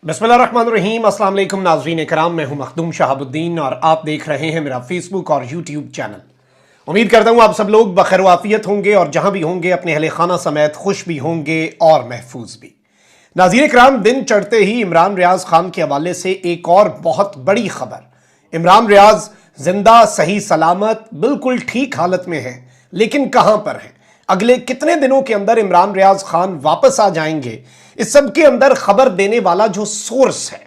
बिस्मिल्लाहिर्रहमानिर्रहीम। अस्सलाम वालेकुम नाज़रीन इकराम, मैं हूं मखदूम शहाबुद्दीन और आप देख रहे हैं मेरा फेसबुक और यूट्यूब चैनल। उम्मीद करता हूं आप सब लोग बखैर वाफियत होंगे और जहां भी होंगे अपने अहले खाना समेत खुश भी होंगे और महफूज भी। नाज़रीन इकराम, दिन चढ़ते ही इमरान रियाज खान के हवाले से एक और बहुत बड़ी खबर। इमरान रियाज जिंदा सही सलामत बिल्कुल ठीक हालत में है, लेकिन कहां पर है, अगले कितने दिनों के अंदर इमरान रियाज खान वापस आ जाएंगे, इस सब के अंदर खबर देने वाला जो सोर्स है,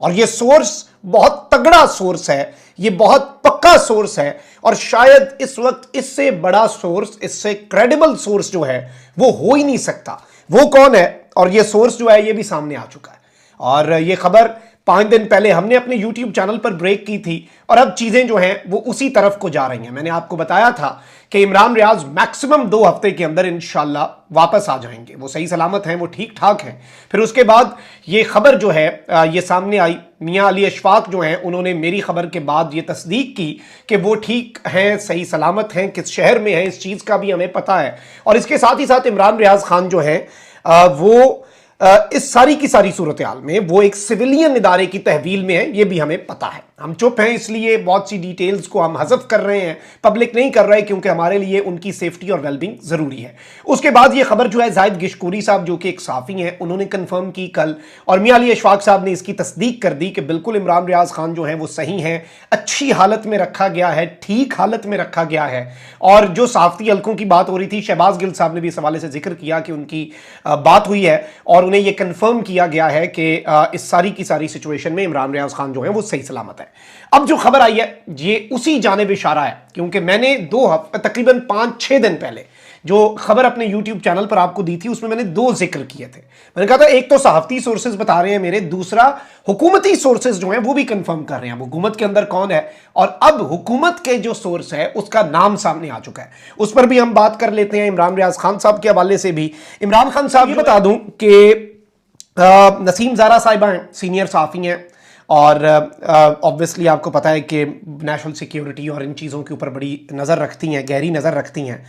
और ये सोर्स बहुत तगड़ा सोर्स है, ये बहुत पक्का सोर्स है, और शायद इस वक्त इससे बड़ा सोर्स, इससे क्रेडिबल सोर्स जो है वो हो ही नहीं सकता। वो कौन है? और ये सोर्स जो है ये भी सामने आ चुका है। और ये खबर 5 दिन पहले हमने अपने YouTube चैनल पर ब्रेक की थी और अब चीजें जो हैं वो उसी तरफ को जा रही हैं। मैंने आपको बताया था कि इमरान रियाज मैक्सिमम 2 हफ्ते के अंदर इंशाल्लाह वापस आ जाएंगे। वो सही सलामत हैं, वो ठीक ठाक हैं। फिर उसके बाद ये खबर जो है ये सामने आई। मियां अली अशफाक जो हैं उन्होंने मेरी खबर के बाद ये तस्दीक की कि वो ठीक हैं, सही सलामत हैं। किस शहर में है इस चीज़ का भी हमें पता है। और इसके साथ ही साथ इमरान रियाज खान जो है वो इस सारी की सारी सूरत हाल में वो एक सिविलियन इदारे की तहवील में है, ये भी हमें पता है। हम चुप हैं, इसलिए बहुत सी डिटेल्स को हम हज़फ कर रहे हैं, पब्लिक नहीं कर रहे, क्योंकि हमारे लिए उनकी सेफ्टी और वेलबींग ज़रूरी है। उसके बाद ये खबर जो है जाहिद गिशकोरी साहब जो कि एक साफ़ी हैं उन्होंने कंफर्म की कल, और मियां अली अशफाक साहब ने इसकी तस्दीक कर दी कि बिल्कुल इमरान रियाज खान जो है वो सही हैं, अच्छी हालत में रखा गया है, ठीक हालत में रखा गया है। और जो साफ़ी हल्कों की बात हो रही थी, शहबाज गिल साहब ने भी इस हवाले से जिक्र किया कि उनकी बात हुई है और उन्हें यह कंफर्म किया गया है कि इस सारी की सारी सिचुएशन में इमरान रियाज खान जो है वो सही सलामत है। अब जो खबर आई है ये उसी जानिब इशारा है, क्योंकि मैंने तकरीबन 5-6 दिन पहले जो खबर अपने YouTube चैनल पर आपको दी थी उसमें मैंने 2 जिक्र किए थे। मैंने कहा था एक तो सहाफती सोर्सेज बता रहे हैं मेरे, दूसरा हुकूमती सोर्सेज जो हैं वो भी कंफर्म कर रहे हैं हुकूमत के अंदर कौन है। और अब हुकूमत के जो सोर्स है उसका नाम सामने आ चुका है, उस पर भी हम बात कर लेते हैं। इमरान रियाज खान साहब के हवाले से भी इमरान खान साहब ये बता दूं कि नसीम ज़ारा साहिबा हैं, सीनियर साफ़ी हैं, और ऑब्वियसली आपको पता है कि नेशनल सिक्योरिटी और इन चीज़ों के ऊपर बड़ी नज़र रखती हैं, गहरी नज़र रखती हैं।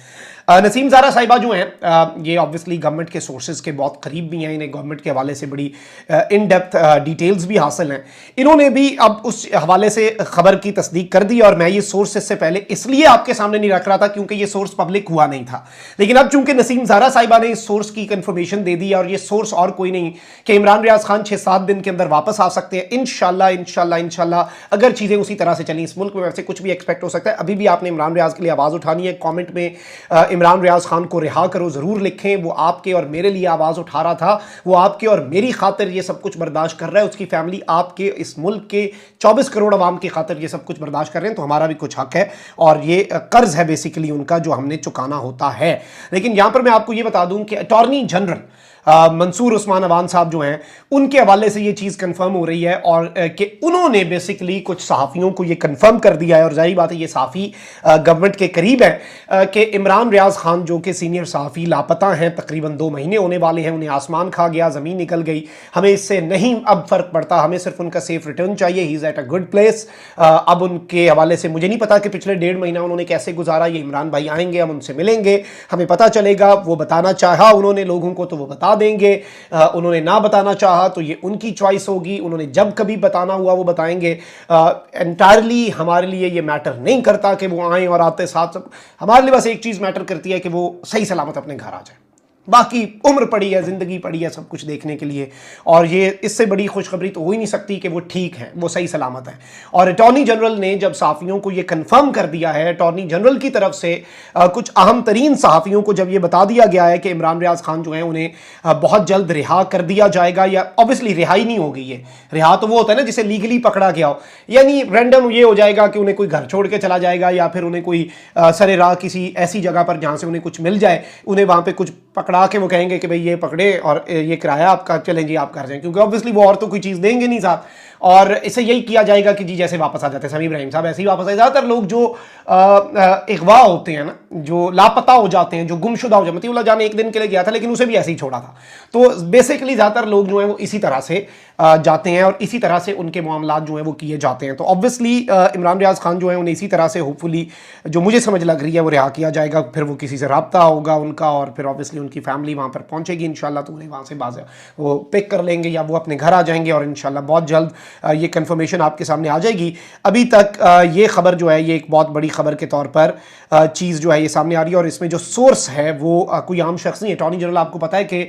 नसीम ज़ारा साहिबा जो हैं ये ऑब्वियसली गवर्नमेंट के सोर्सेज के बहुत करीब भी हैं, इन्हें गवर्नमेंट के हवाले से बड़ी इन डेप्थ डिटेल्स भी हासिल हैं। इन्होंने भी अब उस हवाले से खबर की तस्दीक कर दी, और मैं ये सोर्स इससे पहले इसलिए आपके सामने नहीं रख रहा था क्योंकि ये सोर्स पब्लिक हुआ नहीं था, लेकिन अब चूंकि नसीम ज़ारा साहिबा ने इस सोर्स की कंफर्मेशन दे दी, और ये सोर्स और कोई नहीं कि इमरान रियाज खान 6-7 दिन के अंदर वापस आ सकते हैं इंशाल्लाह। अगर चीज़ें उसी तरह से चली, इस मुल्क में वैसे कुछ भी एक्सपेक्ट हो सकता है। अभी भी आपने इमरान रियाज के लिए आवाज़ उठानी है। कॉमेंट में इमरान रियाज खान को रिहा करो ज़रूर लिखें। वो आपके और मेरे लिए आवाज़ उठा रहा था, वो आपके और मेरी खातिर ये सब कुछ बर्दाश्त कर रहा है। उसकी फैमिली आपके इस मुल्क के 24 करोड़ अवाम की खातिर ये सब कुछ बर्दाश्त कर रहे हैं, तो हमारा भी कुछ हक है, और ये कर्ज है बेसिकली उनका जो हमने चुकाना होता है। लेकिन यहां पर मैं आपको ये बता दूं कि अटॉर्नी जनरल मंसूर उस्मान अवान साहब जो हैं उनके हवाले से ये चीज़ कंफर्म हो रही है, और कि उन्होंने बेसिकली कुछ सहाफ़ियों को ये कंफर्म कर दिया है, और जाहिर बात है ये सहाफ़ी गवर्नमेंट के करीब है, कि इमरान रियाज खान जो कि सीनियर सहाफ़ी लापता हैं, तकरीबन 2 महीने होने वाले हैं, उन्हें आसमान खा गया, ज़मीन निकल गई। हमें इससे नहीं अब फ़र्क पड़ता, हमें सिर्फ उनका सेफ रिटर्न चाहिए। He is at a good place. अब उनके हवाले से मुझे नहीं पता कि पिछले 1.5 महीना उन्होंने कैसे गुजारा। ये इमरान भाई आएंगे, हम उनसे मिलेंगे, हमें पता चलेगा। वो बताना चाहा उन्होंने लोगों को तो वो बता देंगे, उन्होंने ना बताना चाहा तो ये उनकी चॉइस होगी। उन्होंने जब कभी बताना हुआ वो बताएंगे। एंटायरली हमारे लिए ये मैटर नहीं करता कि वो आए और आते साथ सब। हमारे लिए बस एक चीज़ मैटर करती है कि वो सही सलामत अपने घर आ जाए। बाकी उम्र पड़ी है, ज़िंदगी पड़ी है सब कुछ देखने के लिए, और ये इससे बड़ी खुशखबरी तो हो ही नहीं सकती कि वो ठीक हैं, वो सही सलामत हैं। और अटॉर्नी जनरल ने जब सहाफ़ियों को ये कंफर्म कर दिया है, अटॉर्नी जनरल की तरफ से कुछ अहम तरीन सहाफ़ियों को जब ये बता दिया गया है कि इमरान रियाज खान जो है उन्हें बहुत जल्द रिहा कर दिया जाएगा, या ऑब्वियसली रिहाई नहीं होगी, ये रिहा तो वो होता है ना जिसे लीगली पकड़ा गया हो, यानी रैंडम ये हो जाएगा कि उन्हें कोई घर छोड़ के चला जाएगा, या फिर उन्हें कोई सरे राह किसी ऐसी जगह पर जहाँ से उन्हें कुछ मिल जाए, उन्हें वहाँ पर कुछ पकड़ा के वो कहेंगे कि भाई ये पकड़े और ये किराया आपका, चलें जी आप कर जाएं, क्योंकि ऑब्वियसली वो और तो कोई चीज़ देंगे नहीं साथ। और इसे यही किया जाएगा कि जी जैसे वापस आ जाते हैं समीम इब्राहिम साहब ऐसे ही वापस आए। ज़्यादातर लोग जो अगवा होते हैं ना, जो लापता हो जाते हैं, जो गुमशुदा हो जाते हैं, मतीउल्लाह जान एक दिन के लिए गया था लेकिन उसे भी ऐसे ही छोड़ा था, तो बेसिकली ज़्यादातर लोग जो हैं वो इसी तरह से जाते हैं और इसी तरह से उनके मामलात जो हैं वो किए जाते हैं। तो ऑब्वियसली इमरान रियाज खान जो है उन्हें इसी तरह से होपफुली जो मुझे समझ लग रही है वो रिहा किया जाएगा, फिर वो किसी से रब्ता होगा उनका, और फिर ऑब्वियसली उनकी फैमिली वहाँ पर पहुँचेगी इंशाल्लाह, तो उन्हें वहाँ से वो पिक कर लेंगे या वो अपने घर आ जाएंगे और इंशाल्लाह बहुत जल्द ये कन्फर्मेशन आपके सामने आ जाएगी। अभी तक ये खबर जो है ये एक बहुत बड़ी खबर के तौर पर चीज़ जो है ये सामने आ रही है और इसमें जो सोर्स है वो कोई आम शख्स नहीं है। अटॉर्नी जनरल आपको पता है कि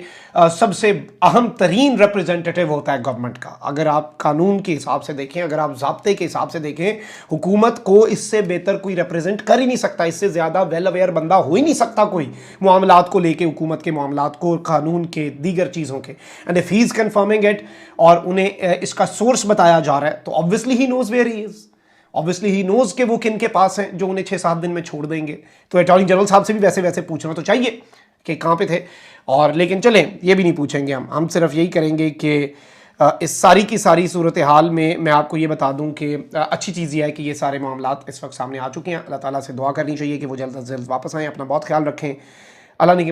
सबसे अहम तरीन रिप्रेजेंटेटिव होता है गवर्नमेंट का। अगर आप कानून के हिसाब से देखें, अगर आप ज़ाब्ते के हिसाब से देखें, हुकूमत को इससे बेहतर कोई रिप्रेजेंट कर ही नहीं सकता, इससे ज़्यादा वेल अवेयर बंदा हो ही नहीं सकता कोई मामलात को लेके, हुकूमत के मामलात को, कानून के, दीगर चीज़ों के। And if he is confirming it और उन्हें इसका सोर्स बताया जा रहा है तो obviously he knows where he is, obviously he knows के वो किन के पास हैं जो उन्हें 6-7 दिन में छोड़ देंगे। तो अटॉर्नी जनरल साहब से भी वैसे पूछना तो चाहिए कि कहाँ पे थे। और लेकिन चलें, ये भी नहीं पूछेंगे हम सिर्फ यही करेंगे कि इस सारी की सारी सूरत हाल में मैं आपको ये बता दूं कि अच्छी चीज़ ये है कि ये सारे मामलात इस वक्त सामने आ चुके हैं। अल्लाह ताला से दुआ करनी चाहिए कि वो जल्द से जल्द वापस आएँ। अपना बहुत ख्याल रखें। अल्लाह ने